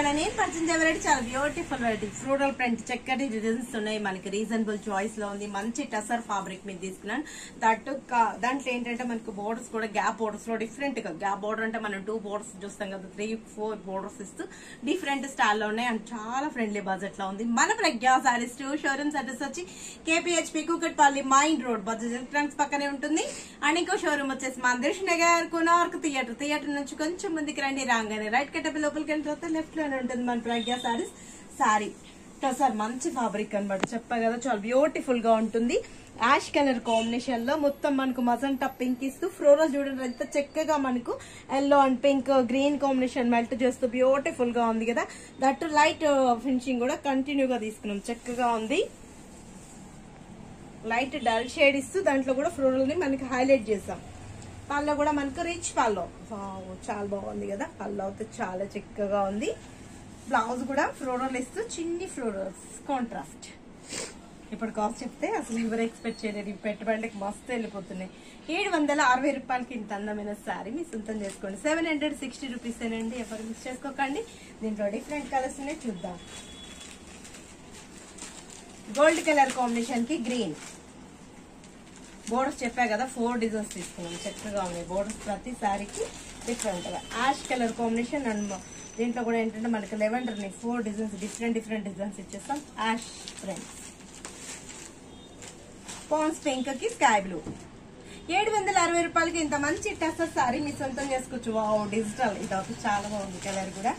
ఇవాళ నేను పరిచయం వెరైటీ చాలా బ్యూటిఫుల్ వెరైటీ ఫ్లోరల్ ప్రింట్ చక్కటి డిజైన్స్ ఉన్నాయి. మనకి రీజనబుల్ చాయిస్ లో ఉంది. మంచి టసర్ ఫ్యాబ్రిక్ మీద తీసుకున్నాను. దాంట్లో ఏంటంటే మనకు బోర్డర్స్ కూడా గ్యాప్ బోర్డర్స్ లో డిఫరెంట్ గా గ్యాప్ బోర్డర్ అంటే మనం 2 బోర్డర్స్ చూస్తాం కదా, 3-4 బోర్డర్స్ ఇస్తూ డిఫరెంట్ స్టైల్లో ఉన్నాయి అండ్ చాలా ఫ్రెండ్లీ బడ్జెట్ లో ఉంది. మన ప్రజ్ఞా సారీస్ 2 షోరూమ్స్ అడ్రస్ వచ్చి KPHP Kukatpally mine road Bajaj electronics పక్కనే ఉంటుంది. అండ్ ఇంకో షోరూమ్ వచ్చేసి మందిర్ నగర్ కోనార్క్ థియేటర్ నుంచి కొంచెం ముందుకు రండి. రాగానే రైట్ కట్టపి లోపలికి వెళ్ళిన తర్వాత లెఫ్ట్ లోనే ఉంటుంది మన ప్రజ్ఞా సారీస్. సారీ టసర్ మంచి ఫ్యాబ్రిక్ అనమాట, చెప్పా కదా చాలా బ్యూటిఫుల్ గా ఉంటుంది. యాష్ కలర్ కాంబినేషన్ లో మొత్తం మనకు మజంటా పింక్ ఇస్తూ ఫ్లోరల్ చూడండి ఎంత చక్కగా మనకు yellow and pink green combination melt చేస్తూ బ్యూటిఫుల్ గా ఉంది కదా. దట్ లైట్ ఫినిషింగ్ కూడా కంటిన్యూగా తీసుకున్నాం, చక్కగా ఉంది. లైట్ డల్ షేడ్ ఇస్తూ దాంట్లో కూడా ఫ్లోరల్ ని మనకి హైలైట్ చేసాం. పళ్ళు కూడా మనకు రిచ్ పళ్ళు చాలా బాగుంది కదా. పళ్ళు అయితే చాలా చక్కగా ఉంది. బ్లౌజ్ కూడా ఫ్లోరల్ ఇస్తూ చిన్ని ఫ్లోరల్స్ కాంట్రాస్ట్. ఇప్పుడు కాస్ట్ చెప్తే అసలు ఎవరు ఎక్స్పెక్ట్ చేయలేదు. పెట్టుబడులకు మస్తు వెళ్ళిపోతున్నాయి. 760 రూపాయలకి ఇంత అందమైన శారీ మీ సొంతం చేసుకోండి. 760 రూపీస్ ఏనండి, ఎవరు మిస్ చేసుకోకండి. దీంట్లో డిఫరెంట్ కలర్స్ ఉన్నాయి, చూద్దాం. గోల్డ్ కలర్ కాంబినేషన్ కి గ్రీన్ బోర్డర్స్ చెప్పా కదా, 4 డిజైన్స్ తీసుకున్నాం, చక్కగా ఉన్నాయి బోర్డర్స్ ప్రతి శారీకి డిఫరెంట్ గా. యాష్ కలర్ కాంబినేషన్ అండ్ దీంట్లో కూడా ఏంటంటే మనకి లెవెండర్ ని 4 డిజైన్స్ డిఫరెంట్ డిజైన్స్ ఇచ్చేస్తాం. యాష్ ఫ్రెండ్స్ పాన్స్ పింక్ కి స్కై బ్లూ. 760 రూపాయలకి ఇంత మంచి టసర్ సారీ మీ సొంతం చేసుకోవచ్చు. వావ్ డిజిటల్, ఇది ఒక చాలా బాగుంది కలర్ కూడా.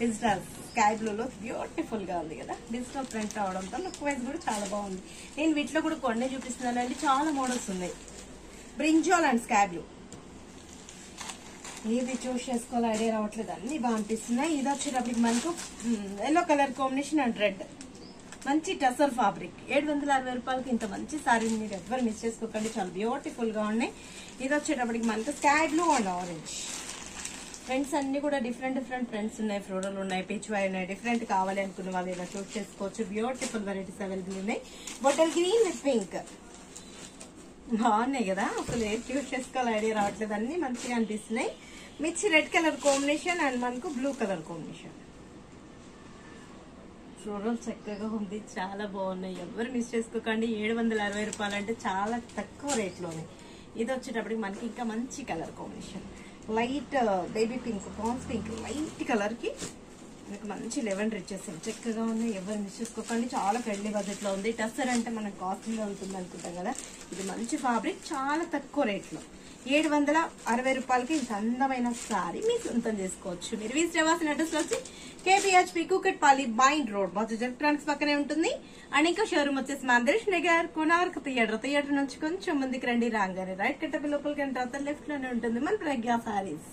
డిజిటల్ స్కై బ్లూ లో బ్యూటిఫుల్ గా ఉంది కదా. డిజిటల్ ప్రింట్ అవడంతో లుక్ వైజ్ కూడా చాలా బాగుంది. నేను వీటిలో కూడా కొన్ని చూపిస్తున్నాను అండి, చాలా మోడల్స్ ఉన్నాయి. బ్రింజాల్ అండ్ స్కై బ్లూ, ఏది చూస్ చేసుకోవాలో ఐడియా రావట్లేదు, అన్ని బాగా అనిపిస్తున్నాయి. ఇది వచ్చేటప్పటికి మనకు yellow colour combination and red మంచి టసర్ ఫ్యాబ్రిక్. 760 రూపాయలకి ఇంత మంచి సారీ మీరు ఎవ్వరు మిస్ చేసుకోకండి, చాలా బ్యూటిఫుల్ గా ఉన్నాయి. ఇది వచ్చేటప్పటికి మనకు sky blue and orange. Friends అన్ని కూడా డిఫరెంట్ ఫ్రెండ్స్ ఉన్నాయి. ఫ్లోరల్ ఉన్నాయి, పిచ్ వై ఉన్నాయి. డిఫరెంట్ కావాలి అనుకున్న వాళ్ళు ఇలా చూస్ చేసుకోవచ్చు. బ్యూటిఫుల్ వెరైటీస్ అవైలబుల్ ఉన్నాయి. బాటిల్ గ్రీన్ విత్ పింక్ బాగున్నాయి కదా. అసలు ఏది చూస్ చేసుకోవాలి ఐడియా రావట్లేదు, అన్ని మంచిగా అనిపిస్తున్నాయి. మిర్చి రెడ్ కలర్ కాంబినేషన్ అండ్ మనకు బ్లూ కలర్ కాంబినేషన్. ఫ్లోరల్ చక్కగా ఉంది, చాలా బాగున్నాయి, ఎవరు మిస్ చేసుకోకండి. 760 రూపాయలు అంటే చాలా తక్కువ రేట్లోనే. ఇది వచ్చేటప్పటికి మనకి ఇంకా మంచి colour combination light baby pink, పాన్స్ పింక్ లైట్ కలర్ కి మీకు మంచి లెవెండర్ ఇచ్చేస్తాం, చక్కగా ఉంది, ఎవరు మిస్ చేసుకోకండి. చాలా ఫ్రెండ్లీ బడ్జెట్ లో ఉంది. టస్సర్ అంటే మనకు కాస్ట్లీగా ఉంటుంది అనుకుంటాం కదా, ఇది మంచి ఫ్యాబ్రిక్ చాలా తక్కువ రేట్లో. 760 రూపాయలకి ఇంత అందమైన సారీ మీ సొంతం చేసుకోవచ్చు. మీరు విజిట్ అవ్వాల్సిన అడ్రస్ వచ్చి KPHP Kukatpally mine road Bajaj electronics పక్కనే ఉంటుంది. అండ్ ఇంకా షోరూమ్ వచ్చేసి మందిర్ నగర్ కోనార్క్ థియేటర్ నుంచి కొంచెం ముందుకు రండి. రాగానే రైట్ కట్టపి లోపలికి తర్వాత లెఫ్ట్ లోనే ఉంటుంది మన ప్రజ్ఞా సారీస్.